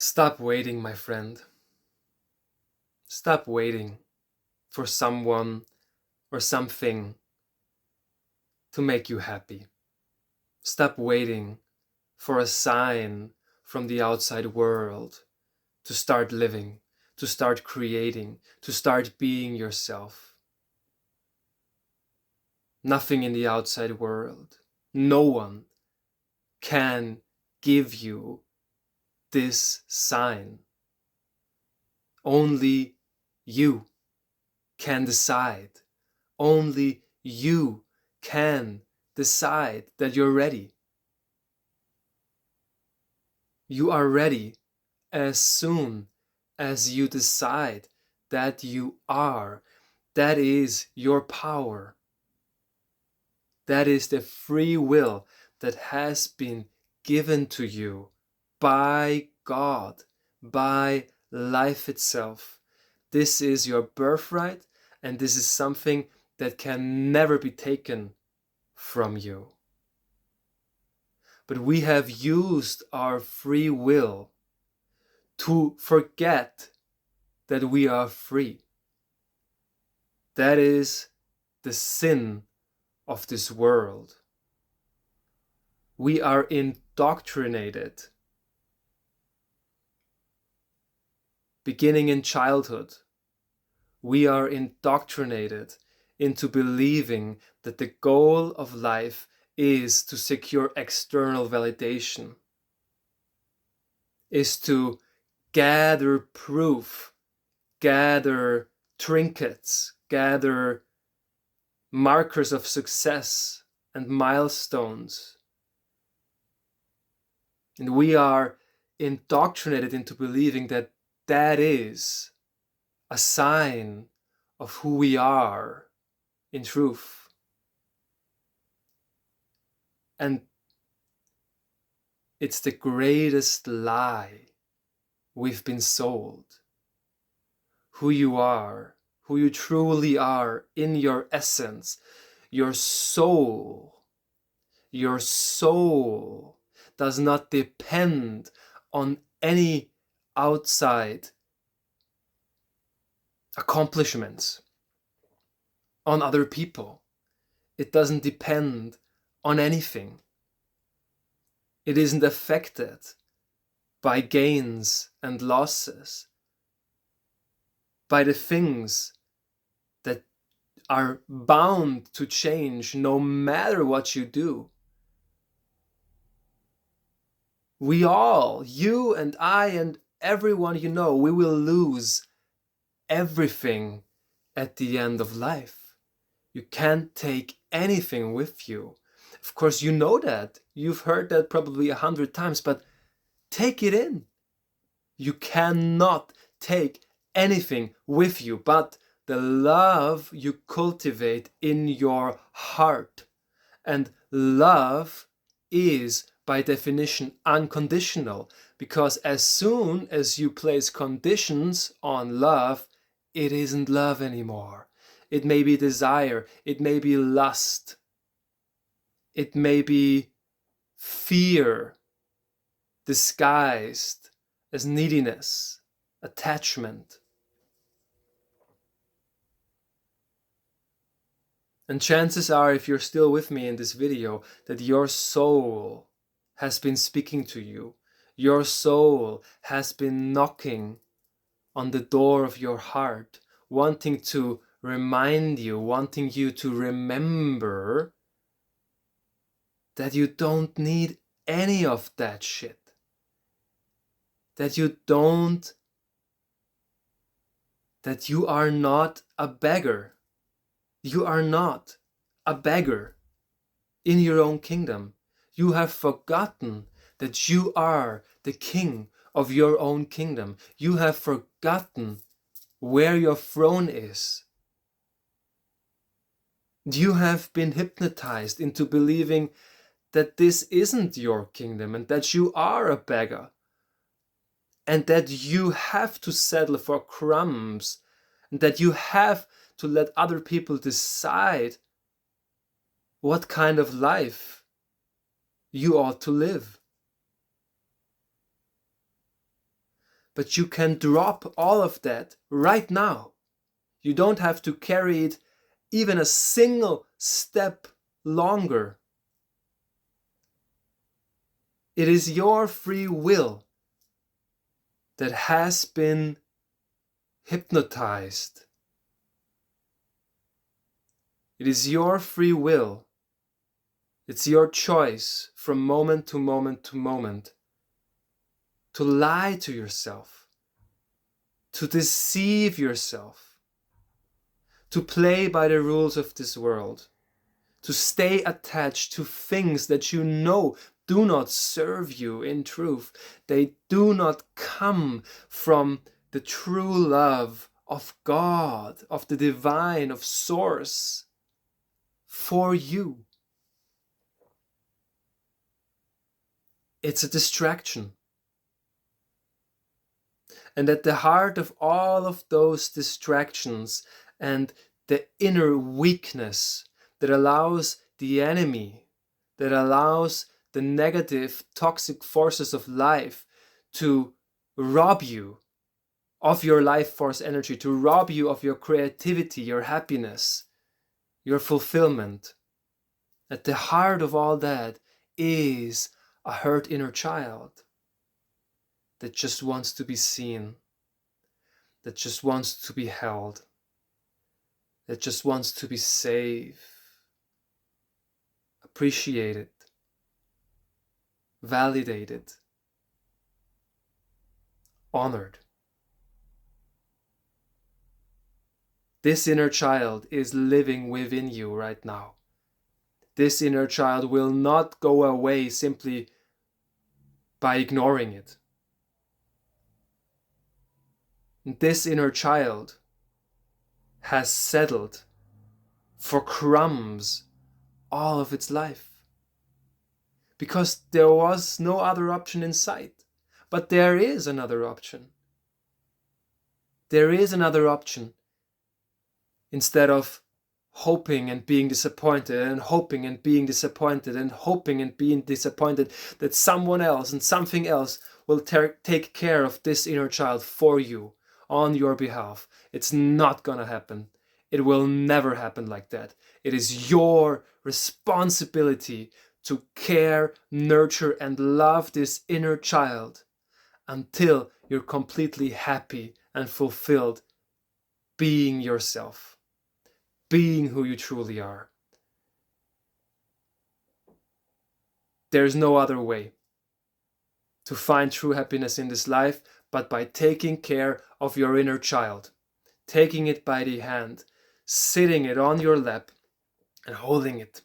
Stop waiting, my friend. Stop waiting for someone or something to make you happy. Stop waiting for a sign from the outside world to start living, to start creating, to start being yourself. Nothing in the outside world, no one can give you this sign. Only you can decide. Only you can decide that you're ready. You are ready as soon as you decide that you are. That is your power. That is the free will that has been given to you by God, by life itself. This is your birthright, and this is something that can never be taken from you. But we have used our free will to forget that we are free. That is the sin of this world. We are indoctrinated, beginning in childhood. We are indoctrinated into believing that the goal of life is to secure external validation, is to gather proof, gather trinkets, gather markers of success and milestones. And we are indoctrinated into believing that that is a sign of who we are in truth. And it's the greatest lie we've been sold. Who you are, who you truly are in your essence, your soul does not depend on any outside accomplishments, on other people. It doesn't depend on anything. It isn't affected by gains and losses, by the things that are bound to change no matter what you do. We all, you and I and everyone you know, we will lose everything at the end of life. You can't take anything with you. Of course, you know that. You've heard that probably 100 times, but take it in. You cannot take anything with you but the love you cultivate in your heart. And love is, by definition, unconditional, because as soon as you place conditions on love, it isn't love anymore. It may be desire, it may be lust, it may be fear disguised as neediness, attachment. And chances are, if you're still with me in this video, that your soul has been speaking to you. Your soul has been knocking on the door of your heart, wanting to remind you, wanting you to remember that you don't need any of that shit. That you are not a beggar. You are not a beggar in your own kingdom. You have forgotten that you are the king of your own kingdom. You have forgotten where your throne is. You have been hypnotized into believing that this isn't your kingdom and that you are a beggar and that you have to settle for crumbs and that you have to let other people decide what kind of life you ought to live. But you can drop all of that right now. You don't have to carry it even a single step longer. It is your free will that has been hypnotized. It is your free will. It's your choice from moment to moment to moment to lie to yourself, to deceive yourself, to play by the rules of this world, to stay attached to things that you know do not serve you in truth. They do not come from the true love of God, of the divine, of Source for you. It's a distraction. And at the heart of all of those distractions and the inner weakness that allows the enemy, that allows the negative, toxic forces of life to rob you of your life force energy, to rob you of your creativity, your happiness, your fulfillment. At the heart of all that is a hurt inner child that just wants to be seen, that just wants to be held, that just wants to be safe, appreciated, validated, honored. This inner child is living within you right now. This inner child will not go away simply by ignoring it. This inner child has settled for crumbs all of its life because there was no other option in sight. But there is another option. There is another option. Instead of hoping and being disappointed and hoping and being disappointed and hoping and being disappointed that someone else and something else will take care of this inner child for you on your behalf. It's not gonna happen. It will never happen like that. It is your responsibility to care, nurture, and love this inner child until you're completely happy and fulfilled being yourself, being who you truly are. There's no other way to find true happiness in this life but by taking care of your inner child, taking it by the hand, sitting it on your lap and holding it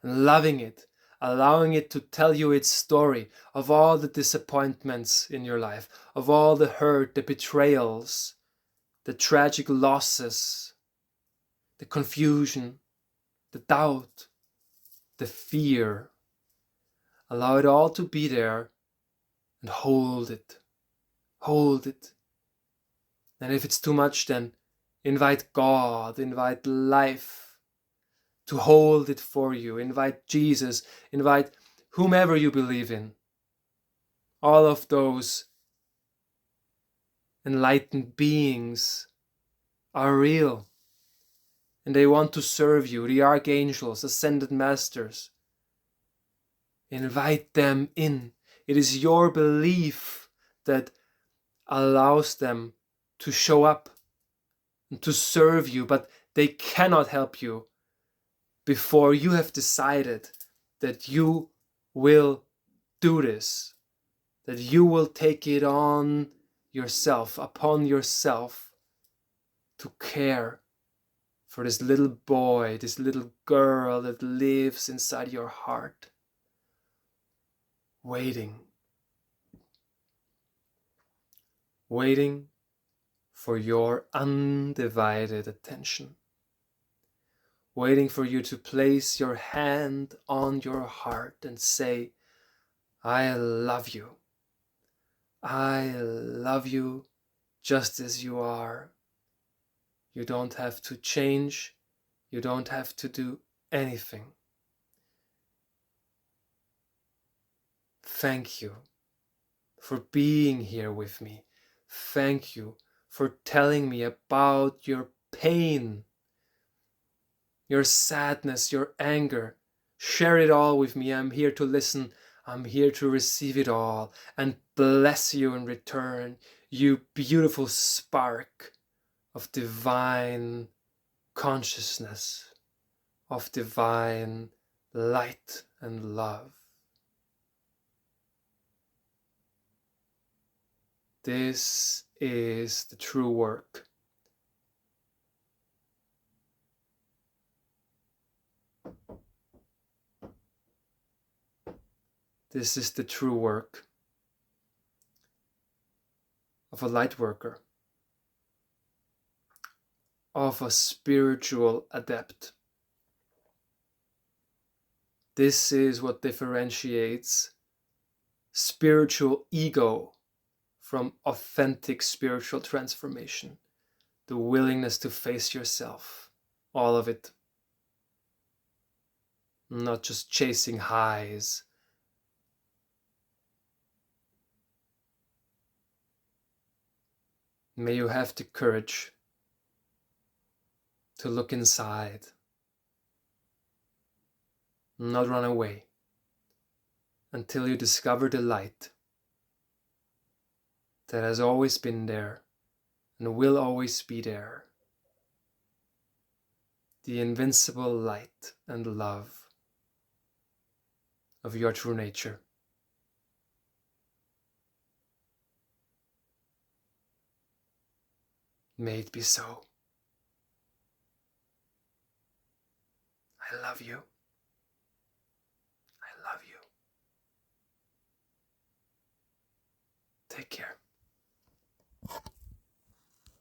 and loving it, allowing it to tell you its story of all the disappointments in your life, of all the hurt, the betrayals, the tragic losses, the confusion, the doubt, the fear. Allow it all to be there and hold it. Hold it. And if it's too much, then invite God, invite life to hold it for you. Invite Jesus, invite whomever you believe in. All of those enlightened beings are real. And they want to serve you, the archangels, ascended masters. Invite them in. It is your belief that allows them to show up and to serve you, but they cannot help you before you have decided that you will do this, that you will take it on yourself, upon yourself, to care for this little boy, this little girl that lives inside your heart, waiting for your undivided attention, waiting for you to place your hand on your heart and say, I love you. I love you just as you are. You don't have to change. You don't have to do anything. Thank you for being here with me. Thank you for telling me about your pain, your sadness, your anger. Share it all with me. I'm here to listen. I'm here to receive it all and bless you in return, you beautiful spark of divine consciousness, of divine light and love. This is the true work. This is the true work of a light worker, of a spiritual adept. This is what differentiates spiritual ego from authentic spiritual transformation. The willingness to face yourself, all of it. Not just chasing highs. May you have the courage to look inside, not run away, until you discover the light that has always been there and will always be there. The invincible light and love of your true nature. May it be so. I love you. I love you. Take care.